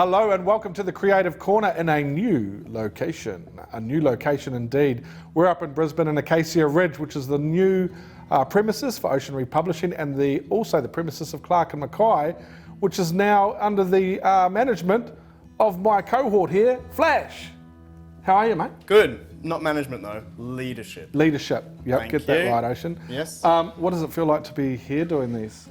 Hello and welcome to the Creative Corner in a new location indeed. We're up in Brisbane in Acacia Ridge, which is the new premises for 𝘾𝙧𝙚𝙧𝙣𝙚 Publishing and also the premises of 𝘾𝙧𝙧𝙧𝙗𝙧, which is now under the management of my cohort here, Flash. How are you, mate? Good. Not management though, leadership. Leadership, yep, Thank get that you. right, Ocean. Yes. What does it feel like to be here doing these?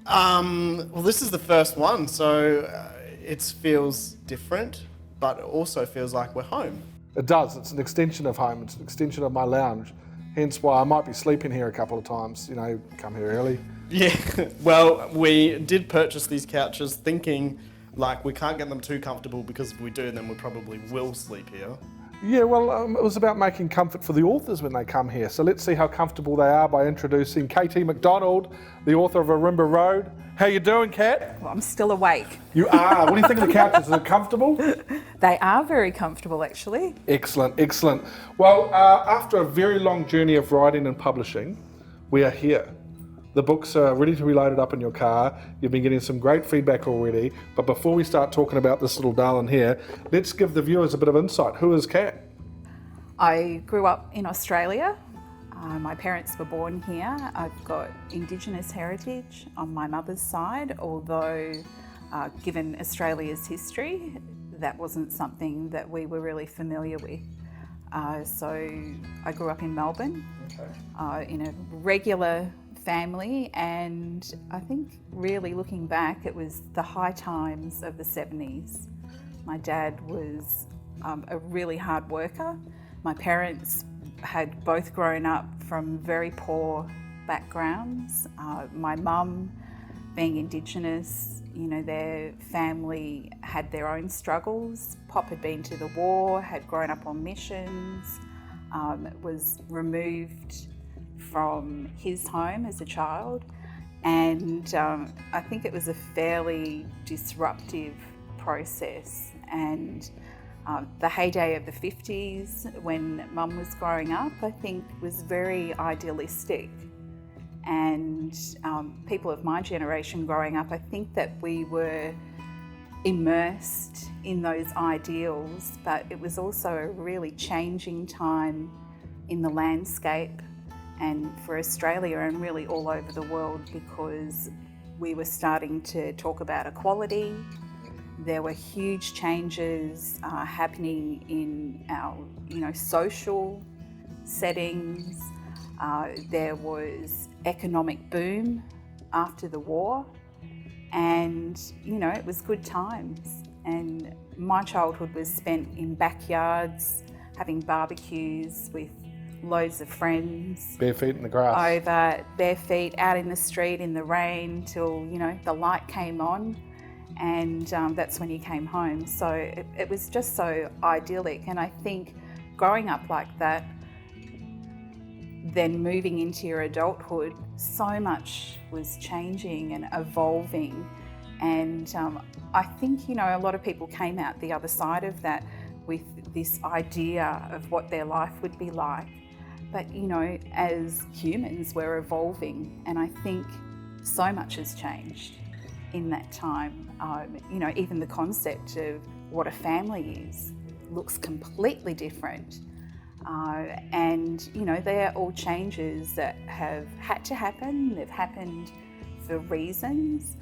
Well, this is the first one, so it feels different, but it also feels like we're home. It does, it's an extension of home, it's an extension of my lounge. Hence why I might be sleeping here a couple of times, you know, come here early. Yeah, well, we did purchase these couches thinking like we can't get them too comfortable because if we do, then we probably will sleep here. Yeah, well, it was about making comfort for the authors when they come here. So let's see how comfortable they are by introducing Katie MacDonald, the author of Ourimbah Road. How you doing, Kat? Well, I'm still awake. You are. What do you think of the couches? Is it comfortable? They are very comfortable, actually. Excellent, excellent. Well, after a very long journey of writing and publishing, we are here. The books are ready to be loaded up in your car. You've been getting some great feedback already. But before we start talking about this little darling here, let's give the viewers a bit of insight. Who is Kat? I grew up in Australia. My parents were born here. I've got Indigenous heritage on my mother's side, although given Australia's history, that wasn't something that we were really familiar with. So I grew up in Melbourne, in a regular family, and I think really looking back, it was the high times of the 70s. My dad was a really hard worker. My parents had both grown up from very poor backgrounds. My mum, being Indigenous, you know, their family had their own struggles. Pop had been to the war, had grown up on missions, was removed from his home as a child, and I think it was a fairly disruptive process. And the heyday of the 50s, when Mum was growing up, I think was very idealistic. And people of my generation growing up, I think that we were immersed in those ideals, but it was also a really changing time in the landscape and for Australia and really all over the world, because we were starting to talk about equality. There were huge changes happening in our, social settings. There was economic boom after the war, and it was good times. And my childhood was spent in backyards, having barbecues with loads of friends. Bare feet in the grass. Over bare feet, out in the street in the rain till, the light came on, and that's when you came home. So it was just so idyllic. And I think growing up like that, then moving into your adulthood, so much was changing and evolving. And I think, a lot of people came out the other side of that with this idea of what their life would be like. But, as humans, we're evolving, and I think so much has changed in that time. Even the concept of what a family is looks completely different. And they're all changes that have had to happen. They've happened for reasons,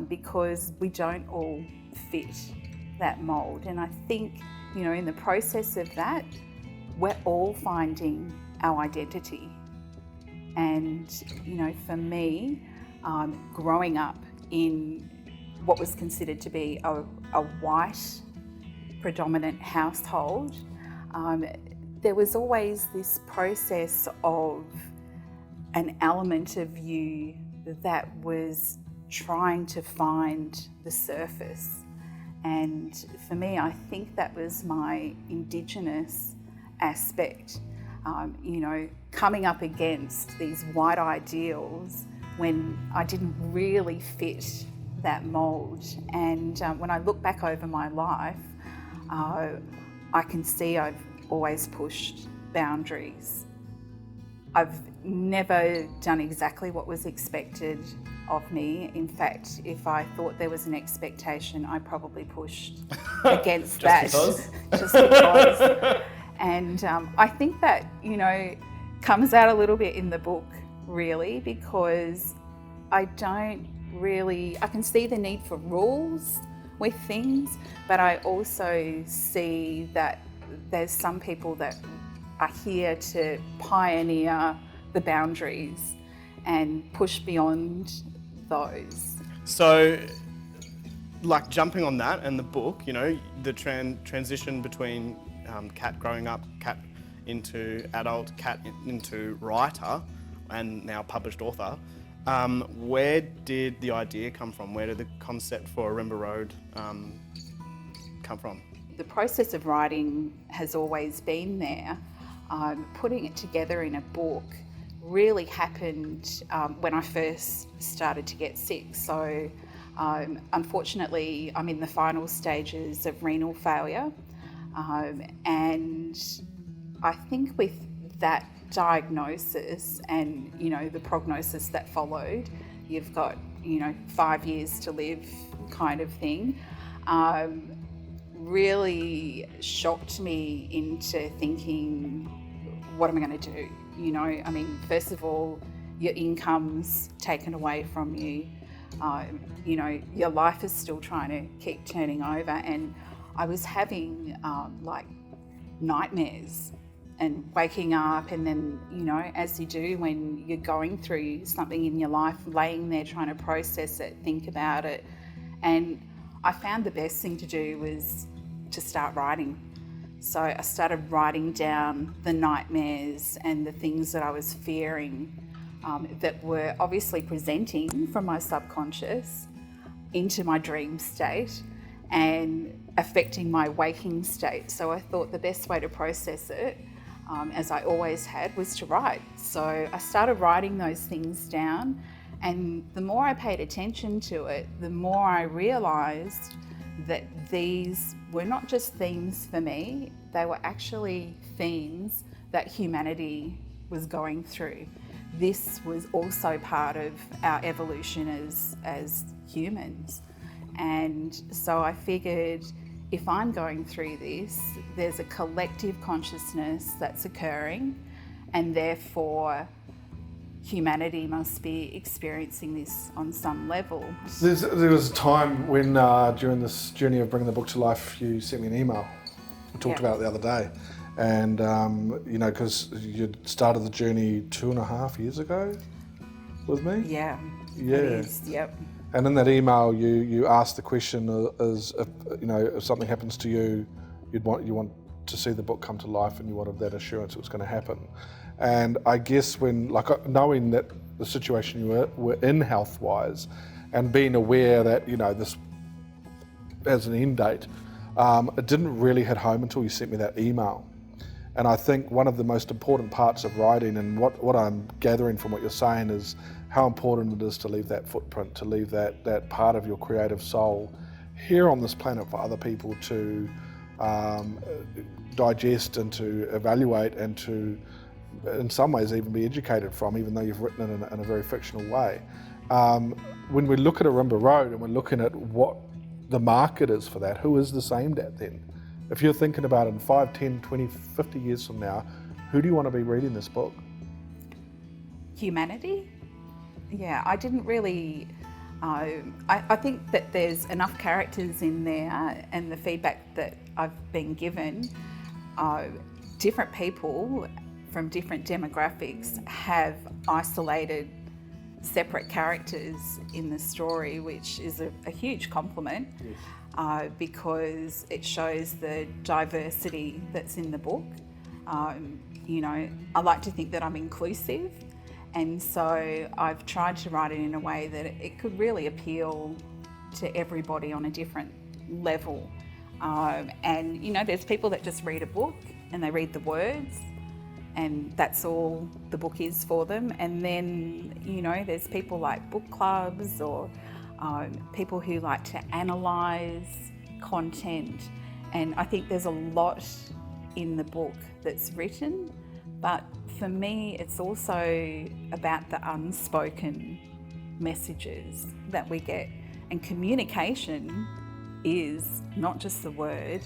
because we don't all fit that mould. And I think, in the process of that, we're all finding our identity. And, for me, growing up in what was considered to be a white predominant household, there was always this process of an element of you that was trying to find the surface. And for me, I think that was my Indigenous aspect, coming up against these white ideals when I didn't really fit that mould. And when I look back over my life, I can see I've always pushed boundaries. I've never done exactly what was expected of me. In fact, if I thought there was an expectation, I probably pushed against that. Because? Just because. And I think that, you know, comes out a little bit in the book, really, because I can see the need for rules with things, but I also see that there's some people that are here to pioneer the boundaries and push beyond those. So, like jumping on that and the book, you know, the transition between Kat growing up, Kat into adult, Kat into writer, and now published author. Where did the idea come from? Where did the concept for Ourimbah Road come from? The process of writing has always been there. Putting it together in a book really happened when I first started to get sick. So unfortunately, I'm in the final stages of renal failure. And I think with that diagnosis and, you know, the prognosis that followed, you've got, you know, 5 years to live kind of thing, really shocked me into thinking, what am I going to do? You know, I mean, first of all, your income's taken away from you. You know, your life is still trying to keep turning over. And I was having like nightmares and waking up, and then, you know, as you do when you're going through something in your life, laying there trying to process it, think about it. And I found the best thing to do was to start writing. So I started writing down the nightmares and the things that I was fearing that were obviously presenting from my subconscious into my dream state and affecting my waking state. So I thought the best way to process it, as I always had, was to write. So I started writing those things down, and the more I paid attention to it, the more I realised that these were not just themes for me, they were actually themes that humanity was going through. This was also part of our evolution as humans. And so I figured, if I'm going through this, there's a collective consciousness that's occurring, and therefore humanity must be experiencing this on some level. There was a time when, during this journey of bringing the book to life, you sent me an email. We talked about it the other day. And, you know, because you started the journey 2.5 years ago with me? Yeah. Yeah. It is, yep. And in that email, you asked the question: is if, you know, if something happens to you, you want to see the book come to life, and you wanted that assurance it was going to happen. And I guess when, like, knowing that the situation you were in health-wise, and being aware that, you know, this has an end date, it didn't really hit home until you sent me that email. And I think one of the most important parts of writing, and what I'm gathering from what you're saying, is how important it is to leave that footprint, to leave that part of your creative soul here on this planet for other people to digest and to evaluate and to, in some ways, even be educated from, even though you've written it in a very fictional way. When we look at Ourimbah Road and we're looking at what the market is for that, who is this aimed at then? If you're thinking about it in 5, 10, 20, 50 years from now, who do you want to be reading this book? Humanity? Yeah, I didn't really... I think that there's enough characters in there, and the feedback that I've been given, different people from different demographics have isolated separate characters in the story, which is a huge compliment. Yes. Because it shows the diversity that's in the book. You know, I like to think that I'm inclusive, and so I've tried to write it in a way that it could really appeal to everybody on a different level. And, you know, there's people that just read a book and they read the words, and that's all the book is for them. And then, you know, there's people like book clubs or people who like to analyse content. And I think there's a lot in the book that's written, but for me it's also about the unspoken messages that we get. And communication is not just the word,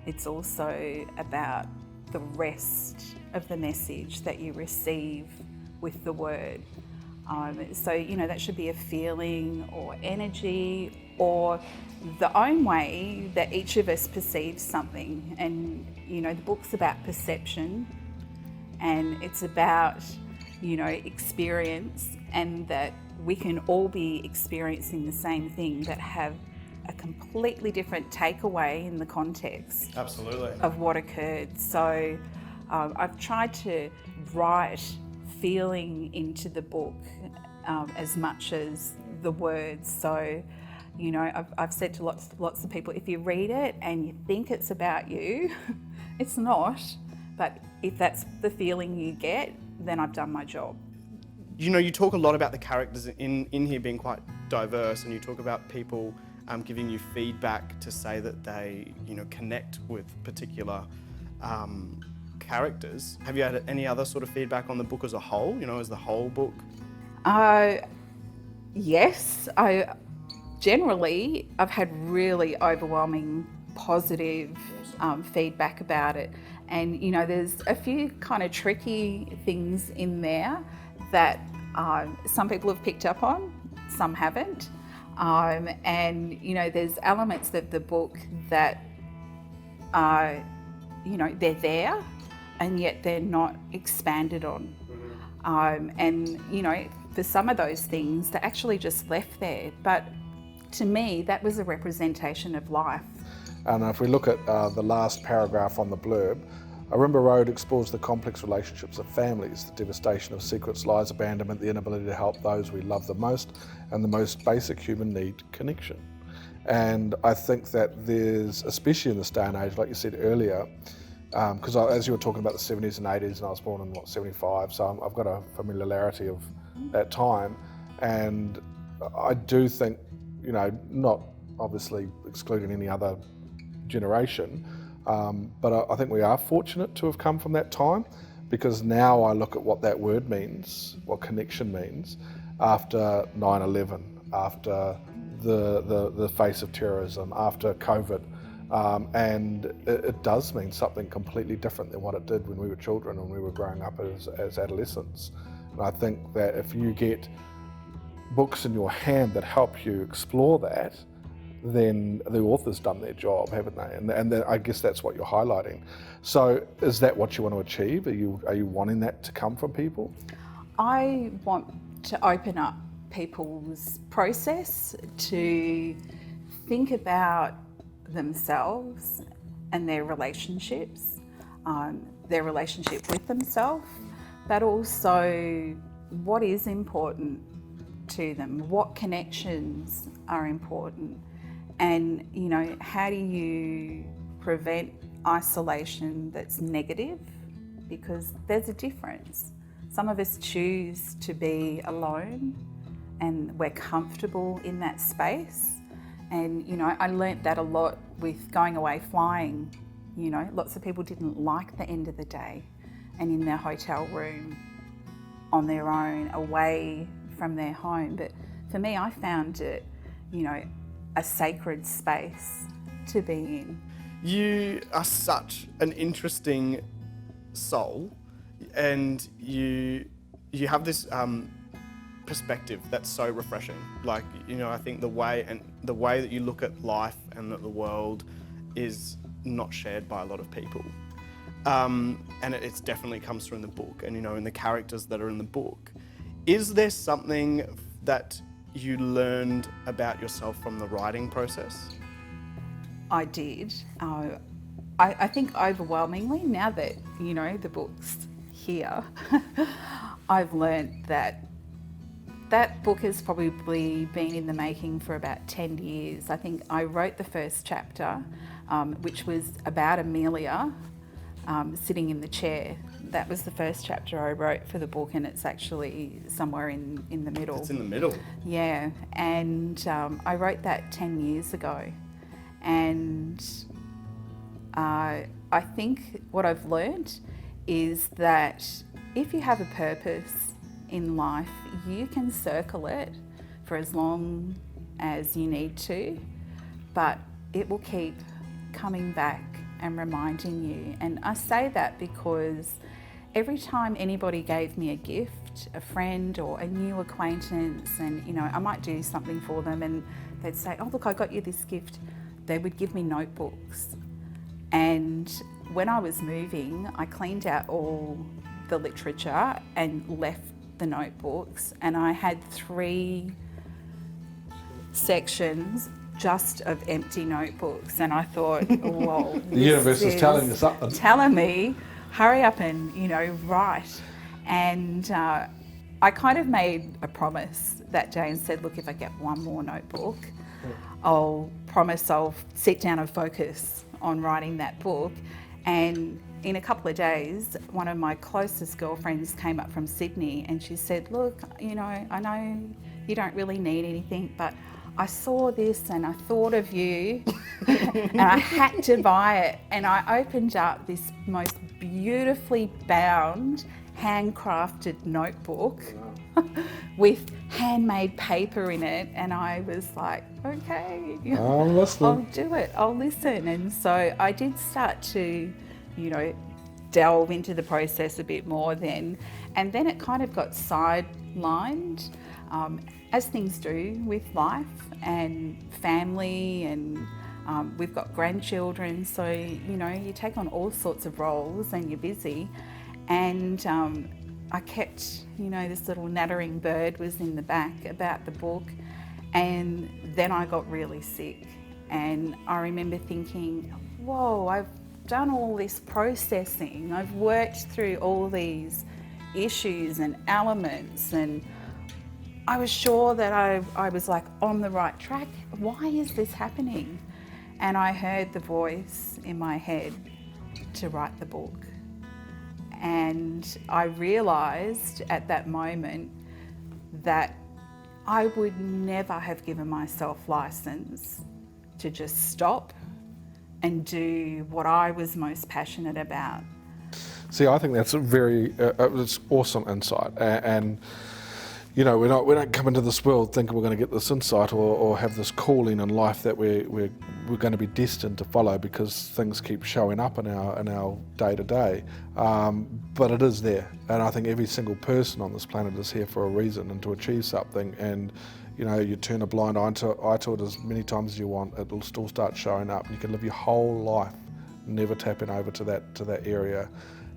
it's also about the rest of the message that you receive with the word. So, that should be a feeling or energy or the own way that each of us perceives something. And, the book's about perception, and it's about, experience, and that we can all be experiencing the same thing but have a completely different takeaway in the context Absolutely. of what occurred. So I've tried to write feeling into the book as much as the words. So, I've said to lots of people, if you read it and you think it's about you, it's not. But if that's the feeling you get, then I've done my job. You talk a lot about the characters in here being quite diverse, and you talk about people giving you feedback to say that they, connect with particular characters. Have you had any other sort of feedback on the book as a whole, as the whole book? Yes, I've had really overwhelming positive feedback about it. And, there's a few kind of tricky things in there that some people have picked up on, some haven't. And, there's elements of the book that are, they're there and yet they're not expanded on. And, for some of those things, they're actually just left there. But to me, that was a representation of life. And if we look at the last paragraph on the blurb, Ourimbah Road explores the complex relationships of families, the devastation of secrets, lies, abandonment, the inability to help those we love the most, and the most basic human need, connection. And I think that there's, especially in this day and age, like you said earlier, because as you were talking about the 70s and 80s, and I was born in 75, so I've got a familiarity of that time. And I do think, not obviously excluding any other generation, but I think we are fortunate to have come from that time, because now I look at what that word means, what connection means, after 9/11, after the face of terrorism, after COVID, and it does mean something completely different than what it did when we were children and we were growing up as adolescents. And I think that if you get books in your hand that help you explore that, then the author's done their job, haven't they? And I guess that's what you're highlighting. So is that what you want to achieve? Are you wanting that to come from people? I want to open up people's process to think about themselves and their relationships, their relationship with themselves, but also what is important to them, what connections are important, and how do you prevent isolation that's negative, because there's a difference. Some of us choose to be alone and we're comfortable in that space, and I learnt that a lot with going away flying. Lots of people didn't like the end of the day and in their hotel room on their own, away from their home. But for me, I found it, a sacred space to be in. You are such an interesting soul, and you have this perspective that's so refreshing. Like, I think the way that you look at life and at the world is not shared by a lot of people. And it definitely comes through in the book, and in the characters that are in the book. Is there something that you learned about yourself from the writing process? I did. I think overwhelmingly, now that the book's here, I've learned that book has probably been in the making for about 10 years. I think I wrote the first chapter, which was about Amelia sitting in the chair. That was the first chapter I wrote for the book, and it's actually somewhere in the middle. It's in the middle. Yeah, and I wrote that 10 years ago. And I think what I've learned is that if you have a purpose in life, you can circle it for as long as you need to, but it will keep coming back and reminding you. And I say that because every time anybody gave me a gift, a friend or a new acquaintance, and I might do something for them and they'd say, oh look, I got you this gift, they would give me notebooks. And when I was moving, I cleaned out all the literature and left the notebooks, and I had 3 sections just of empty notebooks, and I thought, whoa, The universe is telling you something. Telling me, hurry up and, write. And I kind of made a promise that day and said, look, if I get one more notebook, I'll promise I'll sit down and focus on writing that book. And in a couple of days, one of my closest girlfriends came up from Sydney and she said, look, I know you don't really need anything, but I saw this and I thought of you and I had to buy it. And I opened up this most beautifully bound, handcrafted notebook with handmade paper in it, and I was like, okay, I'm listening. I'll do it, I'll listen. And so I did start to, delve into the process a bit more then, and then it kind of got sidelined, as things do with life and family, and we've got grandchildren, so you take on all sorts of roles and you're busy. And I kept, this little nattering bird was in the back about the book, and then I got really sick. And I remember thinking, whoa, I've done all this processing, I've worked through all these issues and elements, and I was sure that I was like on the right track. Why is this happening? And I heard the voice in my head to write the book. And I realised at that moment that I would never have given myself licence to just stop and do what I was most passionate about. See, I think that's a very, it's awesome insight. And we don't come into this world thinking we're going to get this insight or have this calling in life that we're going to be destined to follow, because things keep showing up in our day to day. But it is there, and I think every single person on this planet is here for a reason and to achieve something. And you turn a blind eye to it as many times as you want, it'll still start showing up, and you can live your whole life never tapping over to that area,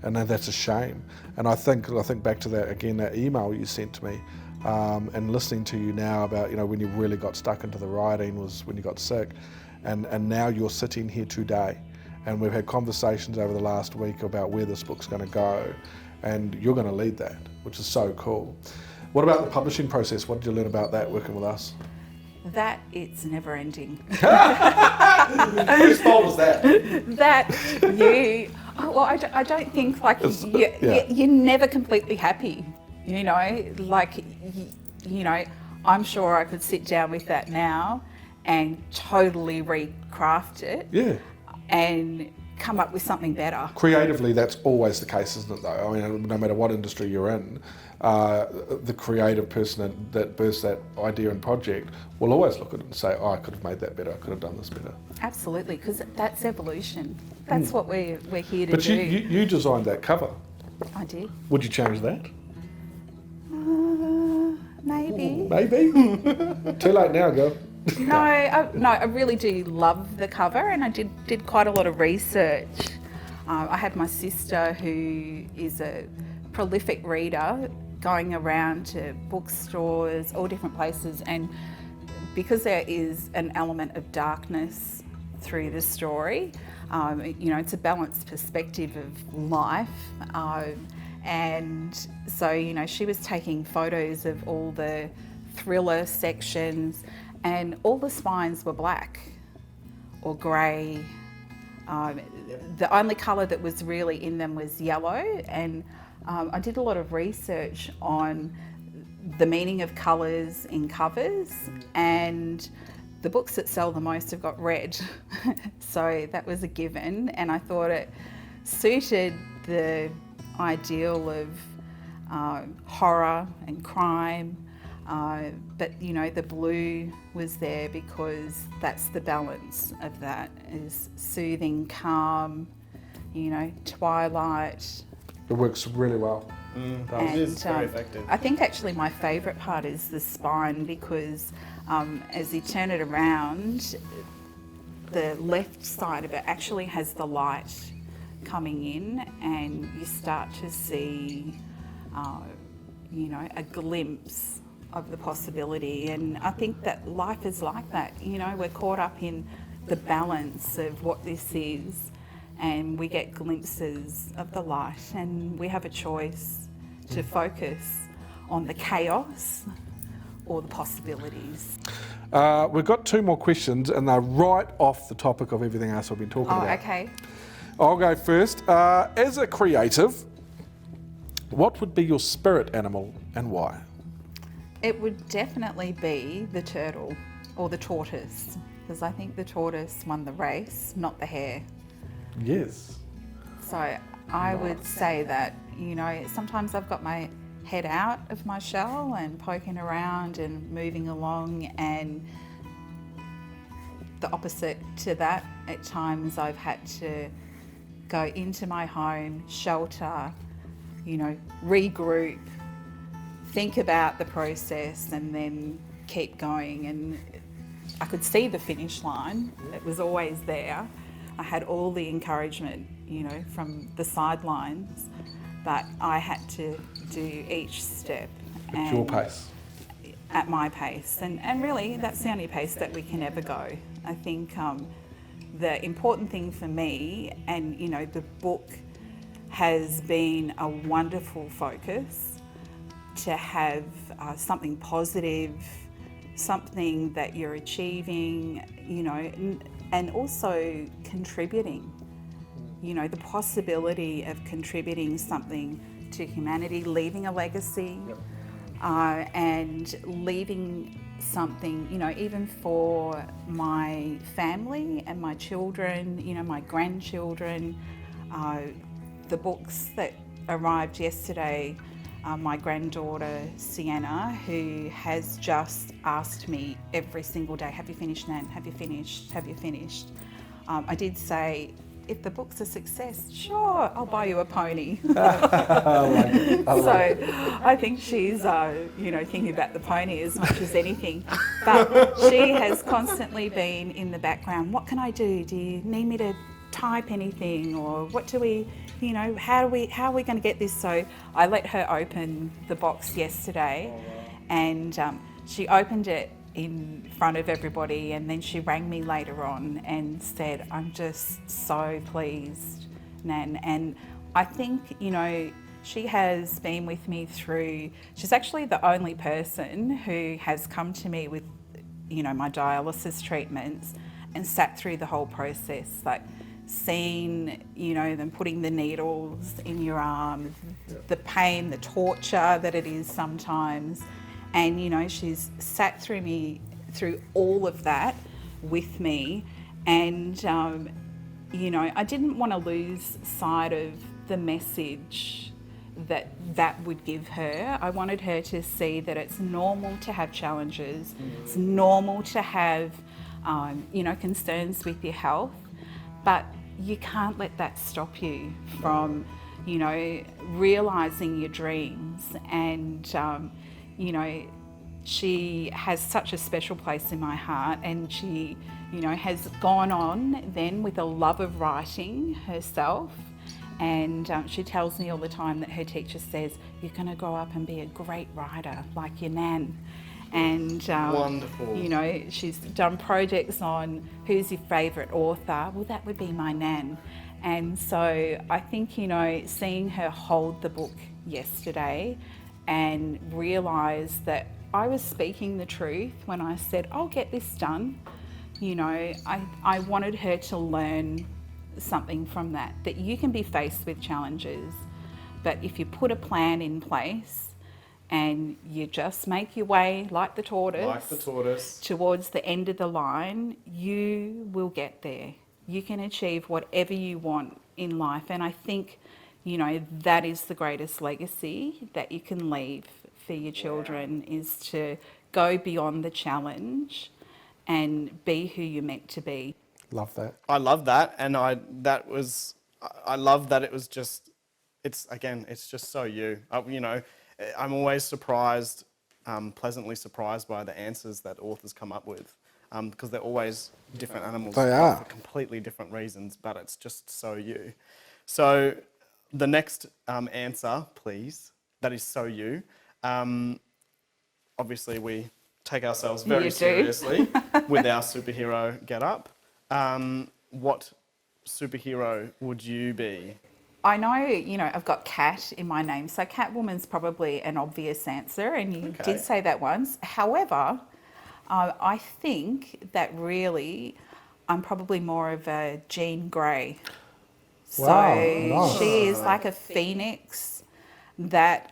and then that's a shame. And I think back to that again, that email you sent to me. And listening to you now about when you really got stuck into the writing was when you got sick, and now you're sitting here today, and we've had conversations over the last week about where this book's going to go, and you're going to lead that, which is so cool. What about the publishing process? What did you learn about that working with us? That it's never ending. Whose fault is that? I don't think you're never completely happy. I'm sure I could sit down with that now and totally recraft it. Yeah. And come up with something better. Creatively, that's always the case, isn't it, though? I mean, no matter what industry you're in, the creative person that births that idea and project will always look at it and say, oh, I could have made that better, I could have done this better. Absolutely, because that's evolution. That's what we're here to do. But you designed that cover. I did. Would you change that? Maybe. Maybe? Too late now, girl. No, I really do love the cover, and I did quite a lot of research. I had my sister, who is a prolific reader, going around to bookstores, all different places, and because there is an element of darkness through the story, it's a balanced perspective of life. And so, she was taking photos of all the thriller sections, and all the spines were black or grey. The only colour that was really in them was yellow, and I did a lot of research on the meaning of colours in covers, and the books that sell the most have got red. So that was a given, and I thought it suited the ideal of horror and crime, But you know, the blue was there because that's the balance of that, is soothing, calm, you know, twilight. It works really well. It is very effective. I think actually my favourite part is the spine, because as you turn it around, the left side of it actually has the light coming in, and you start to see, you know, a glimpse of the possibility. And I think that life is like that. You know, we're caught up in the balance of what this is, and we get glimpses of the light, and we have a choice to focus on the chaos or the possibilities. We've got 2 more questions, and they're right off the topic of everything else we've been talking about. Oh, okay. I'll go first. As a creative, what would be your spirit animal and why? It would definitely be the turtle or the tortoise, because I think the tortoise won the race, not the hare. Yes. So I would say that, you know, sometimes I've got my head out of my shell and poking around and moving along, and the opposite to that, at times I've had to go into my home, shelter, you know, regroup, think about the process, and then keep going. And I could see the finish line. It was always there. I had all the encouragement, you know, from the sidelines, but I had to do each step. At your pace. At my pace. And really, that's the only pace that we can ever go. I think the important thing for me, and, you know, the book has been a wonderful focus to have something positive, something that you're achieving, you know, and also contributing. You know, the possibility of contributing something to humanity, leaving a legacy, and leaving something, you know, even for my family and my children, you know, my grandchildren. The books that arrived yesterday, my granddaughter Sienna, who has just asked me every single day, have you finished, Nan? Have you finished? Have you finished? I did say, if the book's a success, sure, I'll buy you a pony. So I think she's, you know, thinking about the pony as much as anything. But she has constantly been in the background. What can I do? Do you need me to type anything, or what do we, you know, how are we going to get this? So I let her open the box yesterday, and she opened it in front of everybody, and then she rang me later on and said, I'm just so pleased, Nan. And I think, you know, she has been with me through, she's actually the only person who has come to me with, you know, my dialysis treatments and sat through the whole process, like seen, you know, them putting the needles in your arm, the pain, the torture that it is sometimes. And, you know, she's sat through all of that with me. And, you know, I didn't want to lose sight of the message that would give her. I wanted her to see that it's normal to have challenges. It's normal to have, you know, concerns with your health, but you can't let that stop you from, you know, realising your dreams. And, you know, she has such a special place in my heart, and she, you know, has gone on then with a love of writing herself. And she tells me all the time that her teacher says, you're going to grow up and be a great writer like your Nan. And, wonderful. You know, she's done projects on who's your favourite author. Well, that would be my Nan. And so I think, you know, seeing her hold the book yesterday and realise that I was speaking the truth when I said, I'll get this done. You know, I wanted her to learn something from that you can be faced with challenges, but if you put a plan in place and you just make your way like the tortoise towards the end of the line, you will get there. You can achieve whatever you want in life. And I think, you know, that is the greatest legacy that you can leave for your children is to go beyond the challenge and be who you're meant to be. Love that. I love that, and I love that it was just, it's just so you. I'm always surprised, pleasantly surprised by the answers that authors come up with, because they're always different animals. They are. For completely different reasons, but it's just so you. So the next answer, please, that is so you. Obviously, we take ourselves very seriously with our superhero get-up. What superhero would you be? I know, I've got Cat in my name, so Catwoman's probably an obvious answer, and you did say that once. However, I think that really I'm probably more of a Jean Grey. Wow, So nice. she is like a phoenix that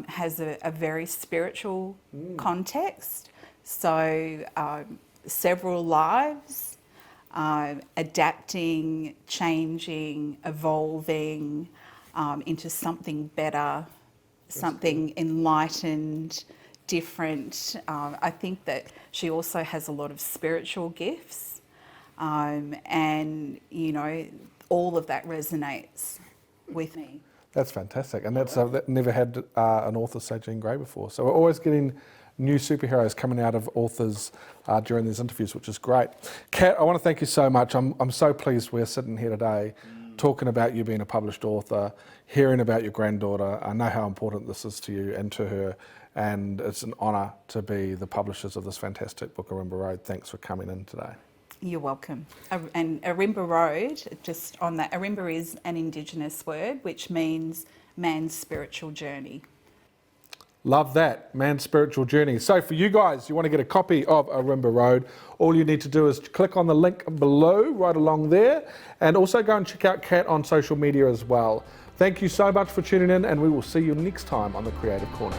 has a very spiritual context. So several lives, adapting, changing, evolving into something better, something enlightened, different. I think that she also has a lot of spiritual gifts, and all of that resonates with me. That's fantastic, and that never had an author say Jean Grey before. So we're always getting new superheroes coming out of authors during these interviews, which is great. Kat, I want to thank you so much. I'm so pleased we're sitting here today talking about you being a published author, hearing about your granddaughter. I know how important this is to you and to her, and it's an honour to be the publishers of this fantastic book, Ourimbah Road. Thanks for coming in today. You're welcome. And Ourimbah Road, just on that, Ourimbah is an Indigenous word which means man's spiritual journey. Love that, man's spiritual journey. So for you guys, you want to get a copy of Ourimbah Road, all you need to do is click on the link below, right along there, and also go and check out Kat on social media as well. Thank you so much for tuning in, and we will see you next time on The Creative Corner.